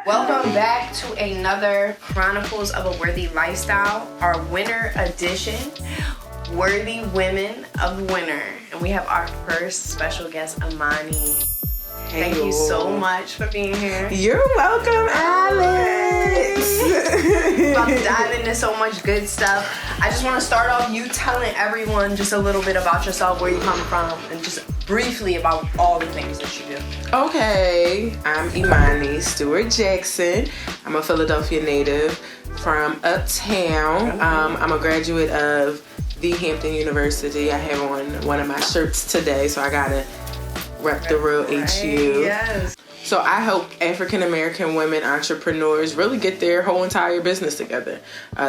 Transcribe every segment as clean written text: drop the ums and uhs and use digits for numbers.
Welcome back to another Chronicles of a Worthy Lifestyle, our winter edition, Worthy Women of Winter. And we have our first special guest, Amani. Thank you so much for being here. You're welcome, Alex. About to dive into so much good stuff. I just want to start off you telling everyone just a little bit about yourself, where you come from, and just briefly about all the things that you do. Okay, I'm Imani Stewart Jackson. I'm a Philadelphia native from uptown. I'm a graduate of the Hampton University. I have on one of my shirts today, so I gotta rep the real HU. Yes. So I help African American women entrepreneurs really get their whole entire business together.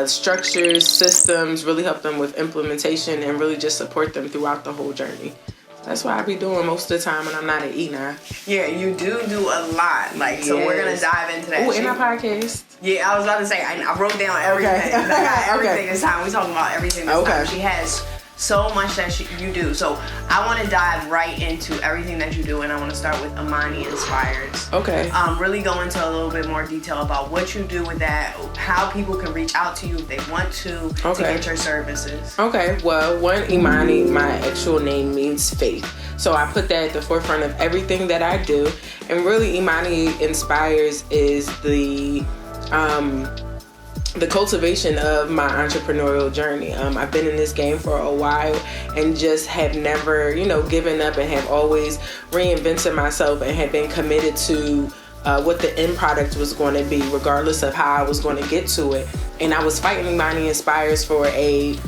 Structures, systems, really help them with implementation and really just support them throughout the whole journey. That's what I be doing most of the time when I'm not at E9. Yeah, you do a lot. So we're going to dive into that. Oh, in our podcast? Yeah, I was about to say, I wrote down everything. Okay. I got everything this time. We're talking about everything this time. She has so much that you do. So I want to dive right into everything that you do, and I want to start with Amani Inspires. Okay. Really go into a little bit more detail about what you do with that, how people can reach out to you if they want to get your services. Okay, well, Imani, my actual name means faith. So I put that at the forefront of everything that I do. And really, Imani Inspires is the cultivation of my entrepreneurial journey. I've been in this game for a while and just have never, given up, and have always reinvented myself and have been committed to what the end product was going to be, regardless of how I was going to get to it. And I was fighting Imani Inspires for a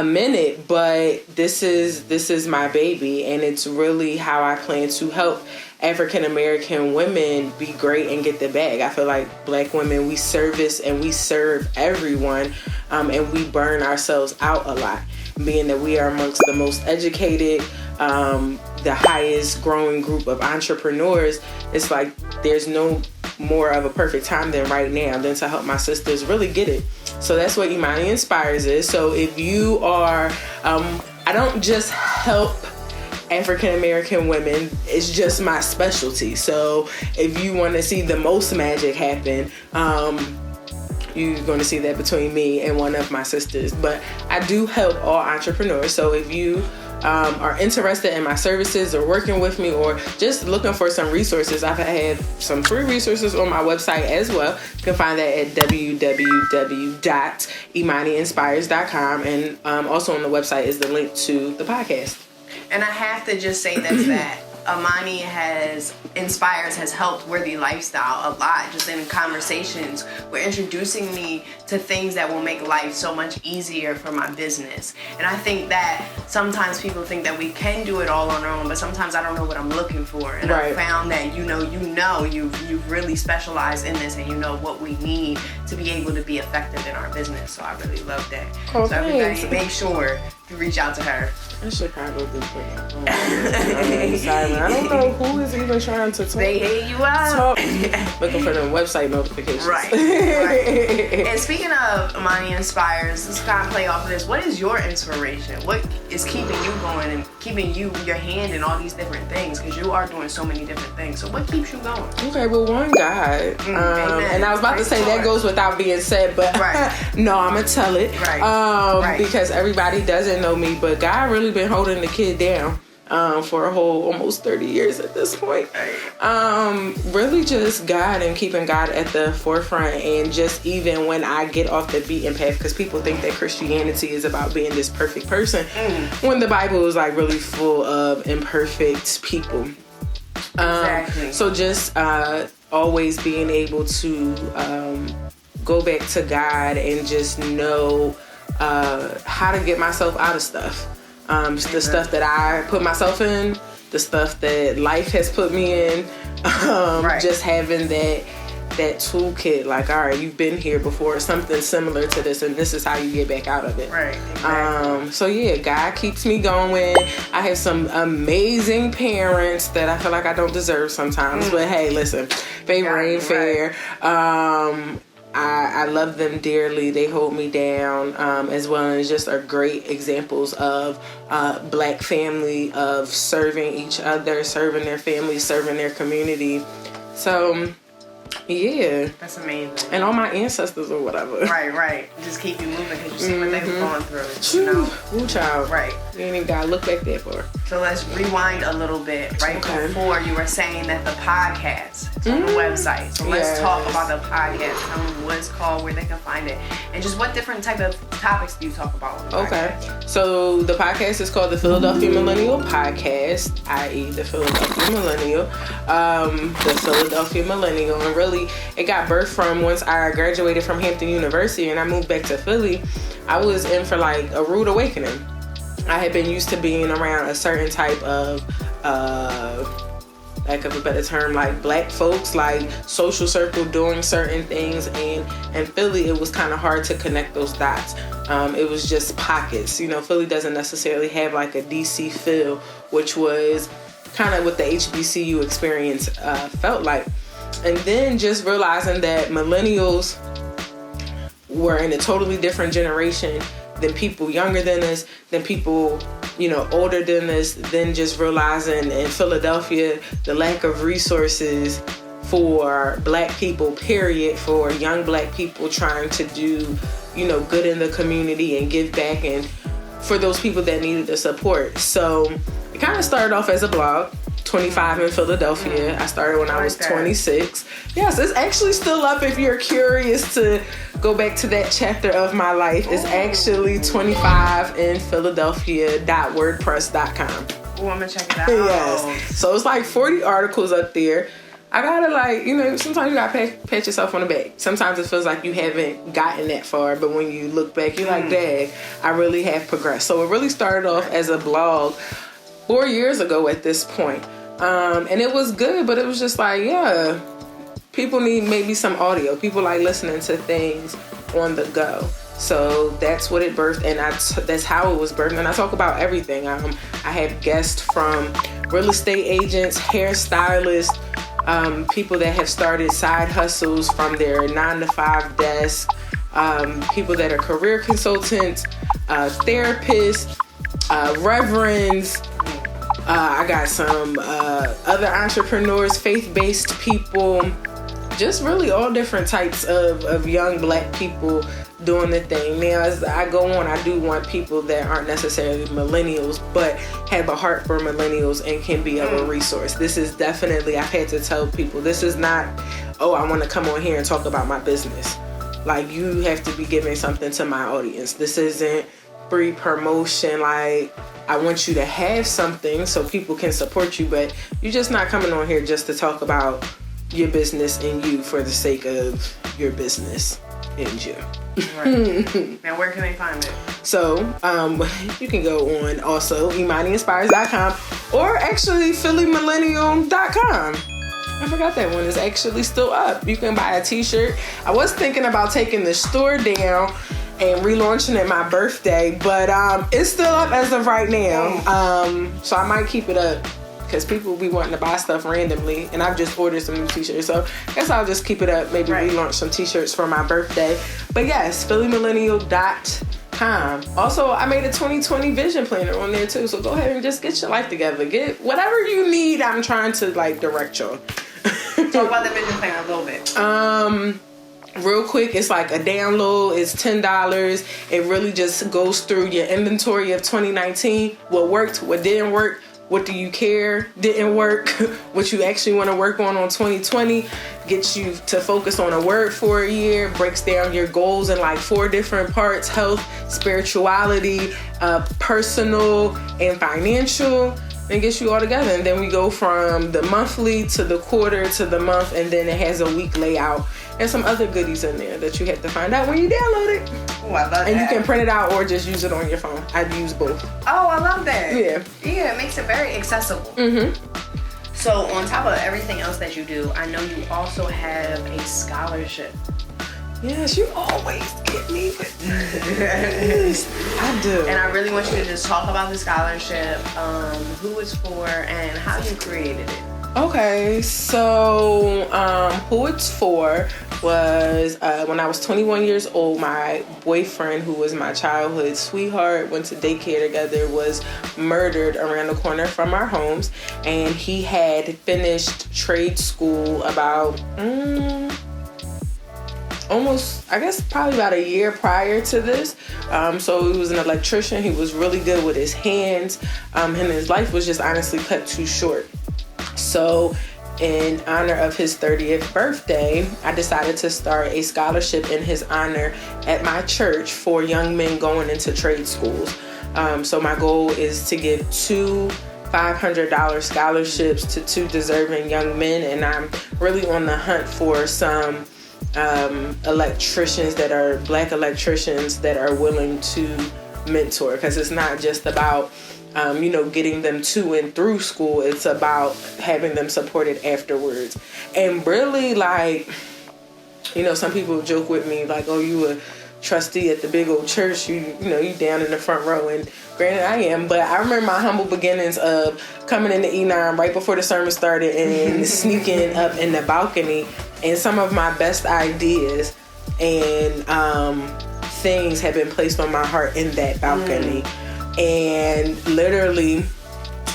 minute, but this is my baby, and it's really how I plan to help African American women be great and get the bag. I feel like Black women, we service and we serve everyone, and we burn ourselves out a lot, being that we are amongst the most educated, the highest growing group of entrepreneurs. It's like there's no more of a perfect time than right now than to help my sisters really get it. So that's what Imani Inspires is. So if you are, I don't just help African American women, it's just my specialty. So if you want to see the most magic happen, you're going to see that between me and one of my sisters. But I do help all entrepreneurs. So if you are interested in my services or working with me or just looking for some resources, I have some free resources on my website as well. You can find that at www.imaniinspires.com, and also on the website is the link to the podcast. And I have to just say that Amani has helped Worthy Lifestyle a lot, just in conversations. We're introducing me to things that will make life so much easier for my business. And I think that sometimes people think that we can do it all on our own, but sometimes I don't know what I'm looking for. And I found that you've really specialized in this, and you know what we need to be able to be effective in our business. So I really love that. Oh, so everybody, make sure to reach out to her. I should probably put it on. I don't know who is even trying to talk. They hate you up. Looking for the website notifications. Right. And speaking of Amani Inspires, let's kind of play off of this. What is your inspiration? What is keeping you going and keeping your hand in all these different things? Because you are doing so many different things. So what keeps you going? Okay, well, one, God. And I was about to say that goes without being said, but no, I'm going to tell it. Because everybody doesn't know me, but God really been holding the kid down for a whole almost 30 years at this point. Really just God and keeping God at the forefront, and just even when I get off the beaten path, because people think that Christianity is about being this perfect person when the Bible is like really full of imperfect people. So just always being able to go back to God and just know how to get myself out of stuff. The stuff that I put myself in, the stuff that life has put me in, just having that toolkit, like, all right, you've been here before, something similar to this, and this is how you get back out of it. So yeah, God keeps me going. I have some amazing parents that I feel like I don't deserve sometimes, but hey, listen, favor ain't fair. I love them dearly. They hold me down, as well as just are great examples of Black family, of serving each other, serving their family, serving their community. So Yeah. That's amazing. And all my ancestors or whatever. Right. Just keep you moving because you see what they've gone through. You know? Ooh, child. Right. You ain't even gotta look back there for. So let's rewind a little bit. Right before you were saying that the podcast is on the website. So let's talk about the podcast. Tell them what it's called, where they can find it, and just what different type of topics do you talk about on the podcast? So the podcast is called the Philadelphia Millennial Podcast, i.e. the Philadelphia Millennial. The Philadelphia Millennial. And really, it got birthed from once I graduated from Hampton University and I moved back to Philly. I was in for like a rude awakening. I had been used to being around a certain type of, lack of a better term, like black folks, like social circle doing certain things. And in Philly, it was kind of hard to connect those dots. It was just pockets. You know, Philly doesn't necessarily have like a DC feel, which was kind of what the HBCU experience felt like. And then just realizing that millennials were in a totally different generation than people younger than us, than people, you know, older than us, then just realizing in Philadelphia, the lack of resources for black people, period, for young black people trying to do, you know, good in the community and give back, and for those people that needed the support. So it kind of started off as a blog. 25 in Philadelphia. I started when I was 26. Yes, it's actually still up if you're curious to go back to that chapter of my life. It's actually 25 in Philadelphia.wordpress.com. Oh, I'm gonna check it out. Yes. So it's like 40 articles up there. I gotta, like, you know, sometimes you gotta pat yourself on the back. Sometimes it feels like you haven't gotten that far, but when you look back, you're like, dang, I really have progressed. So it really started off as a blog 4 years ago at this point. And it was good, but it was just like, yeah, people need maybe some audio. People like listening to things on the go. So that's what it birthed, and that's how it was birthed. And I talk about everything. I have guests from real estate agents, hairstylists, people that have started side hustles from their 9-to-5 desk, people that are career consultants, therapists, reverends. I got some other entrepreneurs, faith-based people, just really all different types of young black people doing the thing. Now, as I go on, I do want people that aren't necessarily millennials, but have a heart for millennials and can be of a resource. This is definitely, I've had to tell people, this is not, oh, I want to come on here and talk about my business. Like, you have to be giving something to my audience. This isn't free promotion. Like, I want you to have something so people can support you, but you're just not coming on here just to talk about your business and you for the sake of your business and you. Right. Now, where can they find it? So, you can go on also ImaniInspires.com or actually PhillyMillennial.com. I forgot that one is actually still up. You can buy a t-shirt. I was thinking about taking the store down and relaunching it my birthday, but it's still up as of right now. So I might keep it up because people be wanting to buy stuff randomly, and I've just ordered some new t-shirts. So I guess I'll just keep it up, maybe relaunch some t-shirts for my birthday. But yes, PhillyMillennial.com. Also, I made a 2020 vision planner on there too, so go ahead and just get your life together. Get whatever you need. I'm trying to like direct y'all. Talk about the vision planner a little bit. Real quick, it's like a download. It's $10. It really just goes through your inventory of 2019. What worked, what didn't work, what do you care didn't work, what you actually want to work on 2020. Gets you to focus on a word for a year. Breaks down your goals in like 4 different parts: health, spirituality, personal, and financial. And gets you all together. And then we go from the monthly to the quarter to the month, and then it has a week layout and some other goodies in there that you have to find out when you download it. Oh, I love that. And you can print it out or just use it on your phone. I'd use both. Oh, I love that. Yeah, it makes it very accessible. So on top of everything else that you do, I know you also have a scholarship. Yes, you always get me with this. I do. And I really want you to just talk about the scholarship, who it's for, and how you created it. Okay, so who it's for was when I was 21 years old, my boyfriend, who was my childhood sweetheart, went to daycare together, was murdered around the corner from our homes. And he had finished trade school about almost, I guess, probably about a year prior to this. So he was an electrician. He was really good with his hands. And his life was just honestly cut too short. So in honor of his 30th birthday, I decided to start a scholarship in his honor at my church for young men going into trade schools. So my goal is to give 2 $500 scholarships to 2 deserving young men, and I'm really on the hunt for some electricians that are black electricians that are willing to mentor, because it's not just about getting them to and through school. It's about having them supported afterwards. And really, like, some people joke with me like, oh, you a trustee at the big old church, you down in the front row. And granted, I am, but I remember my humble beginnings of coming in the E9 right before the sermon started and sneaking up in the balcony, and some of my best ideas and things have been placed on my heart in that balcony. And literally,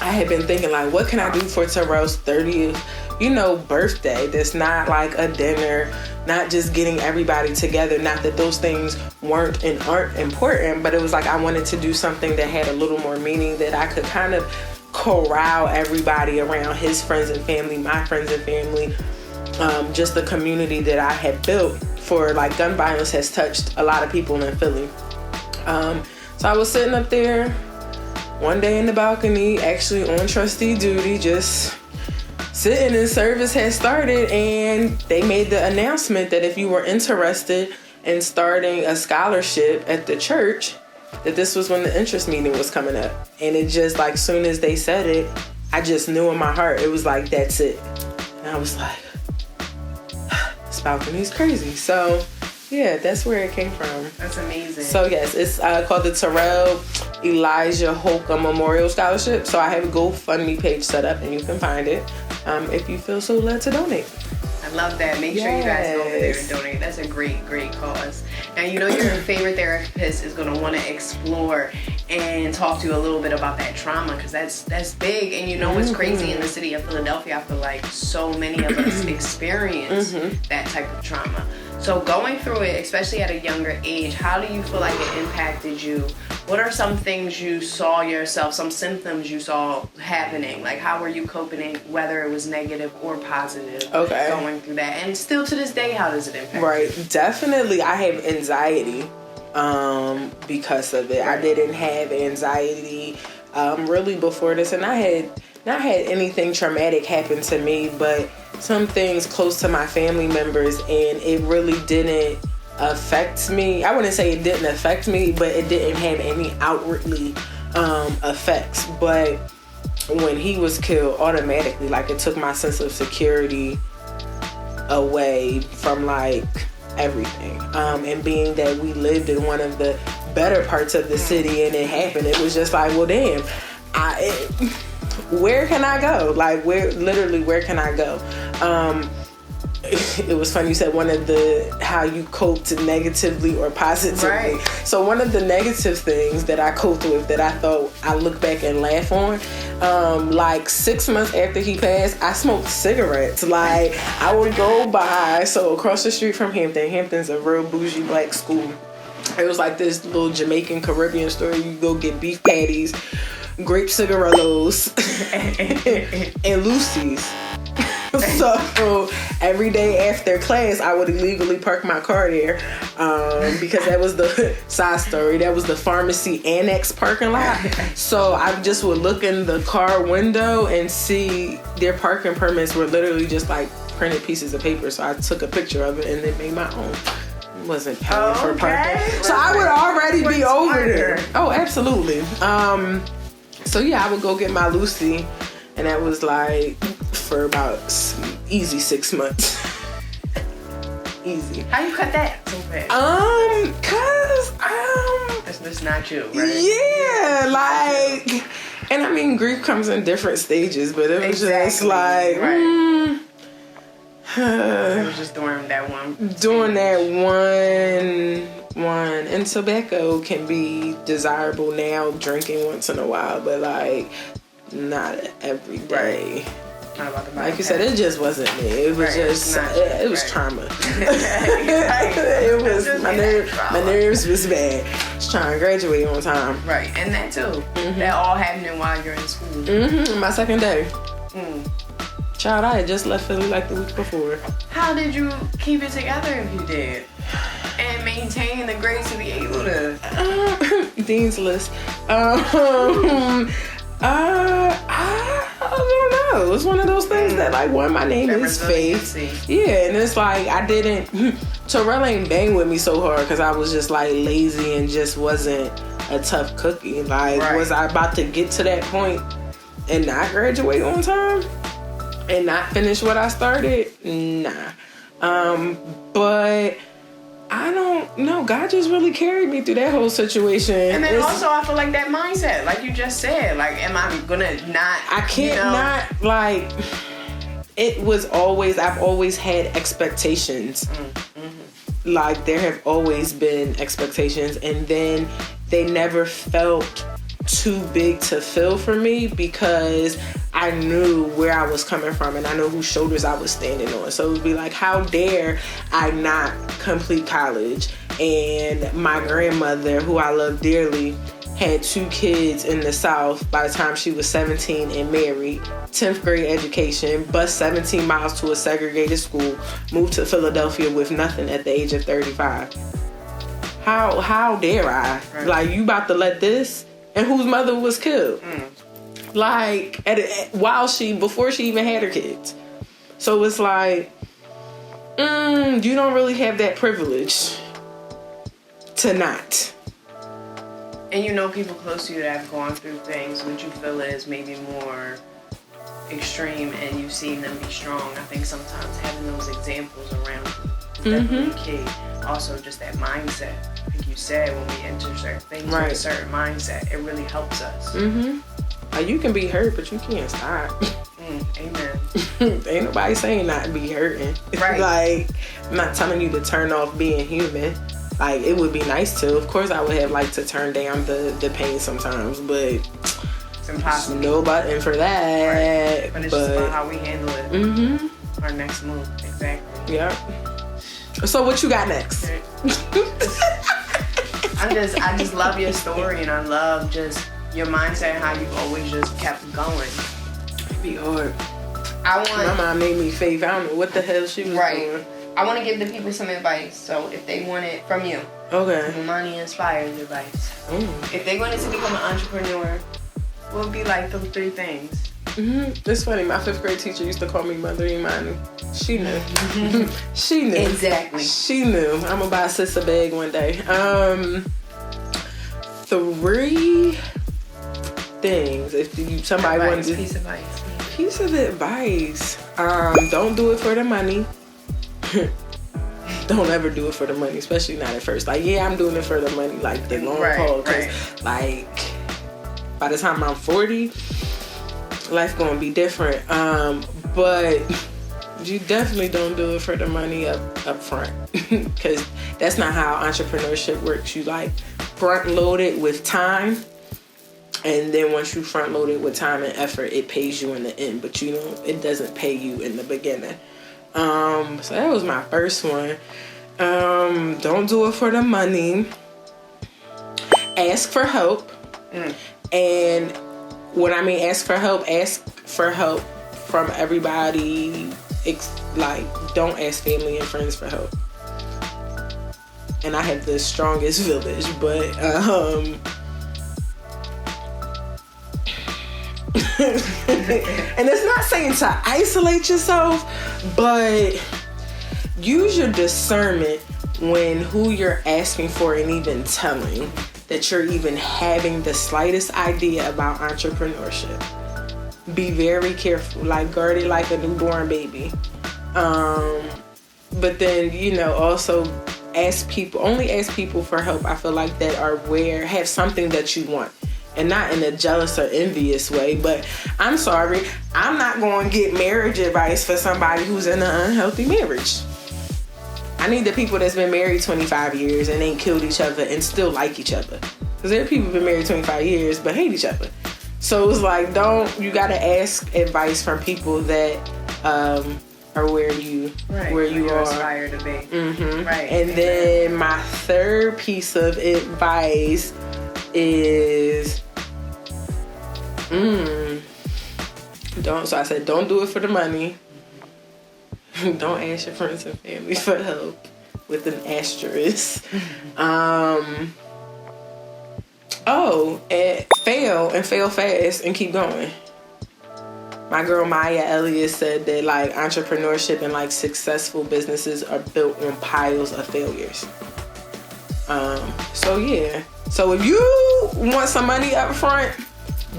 I had been thinking, like, what can I do for Terrell's 30th, birthday? That's not like a dinner, not just getting everybody together. Not that those things weren't and aren't important, but it was like I wanted to do something that had a little more meaning, that I could kind of corral everybody around his friends and family, my friends and family, just the community that I had built for, like, gun violence has touched a lot of people in Philly. So I was sitting up there one day in the balcony, actually on trustee duty, just sitting, and service had started, and they made the announcement that if you were interested in starting a scholarship at the church, that this was when the interest meeting was coming up. And it just, like, soon as they said it, I just knew in my heart, it was like, that's it. And I was like, this balcony's crazy. So yeah, that's where it came from. That's amazing. So yes, it's called the Terrell Elijah Holcomb Memorial Scholarship. So I have a GoFundMe page set up, and you can find it if you feel so led to donate. I love that. Make sure you guys go over there and donate. That's a great, great cause. Now, your favorite therapist is going to want to explore and talk to you a little bit about that trauma, because that's big. And what's crazy in the city of Philadelphia, I feel like so many of us experience that type of trauma. So going through it, especially at a younger age, how do you feel like it impacted you? What are some things you saw yourself, some symptoms you saw happening? Like, how were you coping, whether it was negative or positive, going through that? And still to this day, how does it impact you? Right. Definitely, I have anxiety because of it. Right. I didn't have anxiety really before this, and I had not had anything traumatic happen to me, but some things close to my family members, and it really didn't affect me. I wouldn't say it didn't affect me, but it didn't have any outwardly effects. But when he was killed, automatically, like, it took my sense of security away from, like, everything. And being that we lived in one of the better parts of the city and it happened, it was just like, well, damn, where can I go? Like, where can I go? It was funny you said how you coped negatively or positively. Right. So one of the negative things that I coped with, that I thought I look back and laugh on, like 6 months after he passed, I smoked cigarettes. Like, I would go by, so across the street from Hampton's a real bougie black school. It was like this little Jamaican Caribbean store. You go get beef patties, grape cigarillos, and Lucy's. So every day after class, I would illegally park my car there because that was the side story. That was the pharmacy annex parking lot. So I just would look in the car window and see their parking permits were literally just like printed pieces of paper. So I took a picture of it and then made my own. Wasn't paying for parking. So I would already be over there. Oh, absolutely. So yeah, I would go get my Lucy, and that was like for about easy 6 months. Easy. How you cut that so fast? Cause that's not you, right? Yeah, like And I mean, grief comes in different stages, but it was just like, it was just during that one. And tobacco can be desirable now, drinking once in a while, but like not every day. Right. Not about the like you said, it just wasn't me. It was just it was trauma. It was my nerves was bad. Just trying to graduate on time. Right, and that too. That all happening while you're in school. My second day. Child, I had just left Philly like the week before. How did you keep it together if you did? And maintain the grades to be able to... Dean's List. I don't know. It's one of those things that, like, one, my name is Faith. Yeah, and it's like, I didn't... Terrell ain't bang with me so hard because I was just, like, lazy and just wasn't a tough cookie. Like, was I about to get to that point and not graduate on time? And not finish what I started? Nah. But I don't know. God just really carried me through that whole situation. And then also, I feel like that mindset, like you just said, like, am I gonna not? I can't not, like, it was always, I've always had expectations. Like, there have always been expectations, and then they never felt too big to fill for me because I knew where I was coming from and I know whose shoulders I was standing on. So it would be like, how dare I not complete college? And my grandmother, who I love dearly, had 2 kids in the South by the time she was 17 and married, 10th grade education, bus 17 miles to a segregated school, moved to Philadelphia with nothing at the age of 35. How dare I? Like, you about to let this? And whose mother was killed, like before she even had her kids. So it's like, you don't really have that privilege to not. And you know people close to you that have gone through things which you feel is maybe more extreme, and you've seen them be strong. I think sometimes having those examples around you is definitely key. Also, just that mindset. Like you said, when we enter certain things with a certain mindset, it really helps us. You can be hurt, but you can't stop. Amen. Ain't nobody saying not to be hurting. Right. Like, I'm not telling you to turn off being human. Like, it would be nice to. Of course, I would have liked to turn down the pain sometimes, but it's impossible. No button for that. Right. But it's just about how we handle it. Our next move. Exactly. Yeah. So what you got next? I just love your story, and I love just your mindset and how you've always just kept going. It'd be hard. My mom made me Faith. I don't know what the hell she was doing. I want to give the people some advice. So if they want it from you, money inspires advice. If they wanted to become an entrepreneur, what would be like those 3 things? It's funny. My 5th grade teacher used to call me Mother Imani. She knew. She knew. Exactly. She knew. I'm gonna buy a sister bag one day. 3 things. If somebody wanted to piece of advice. Don't do it for the money. Don't ever do it for the money, especially not at first. Like, I'm doing it for the money, like the long haul. Cause like by the time I'm 40. Life gonna be different, but you definitely don't do it for the money up front, because that's not how entrepreneurship works. You like front load it with time, and then once you front load it with time and effort, it pays you in the end. But it doesn't pay you in the beginning. So that was my first one. Don't do it for the money. Ask for help, and when I mean ask for help from everybody. Like, don't ask family and friends for help. And I have the strongest village, but and it's not saying to isolate yourself, but use your discernment when who you're asking for and even telling that you're even having the slightest idea about entrepreneurship. Be very careful, like guard it like a newborn baby. But then, also only ask people for help, I feel like, that have something that you want And not in a jealous or envious way, but I'm sorry, I'm not going to get marriage advice for somebody who's in an unhealthy marriage. I need the people that's been married 25 years and ain't killed each other and still like each other. Because there are people who've been married 25 years but hate each other. So it's like, you gotta ask advice from people that are where you are. Aspire to be. Mm-hmm. Right. And then my third piece of advice is don't do it for the money. Don't ask your friends and family for help with an asterisk. And fail fast and keep going. My girl Maya Elliott said that like entrepreneurship and like successful businesses are built on piles of failures. So if you want some money up front,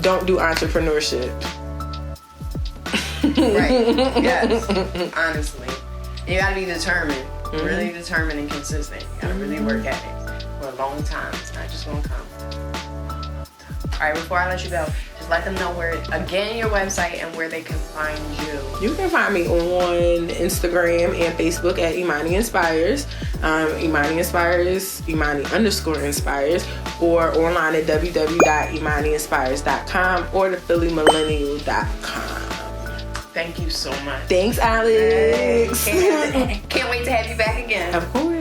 don't do entrepreneurship. Right. Yes. Honestly. You gotta be determined. Really determined and consistent. You gotta really work at it for a long time. It's not just gonna come. Alright, before I let you go, just let them know your website and where they can find you. You can find me on Instagram and Facebook at Imani Inspires. Imani Inspires, Imani_Inspires, or online at www.imaniinspires.com or thephillymillennial.com. Thank you so much. Thanks, Alex. Can't wait to have you back again. Of course.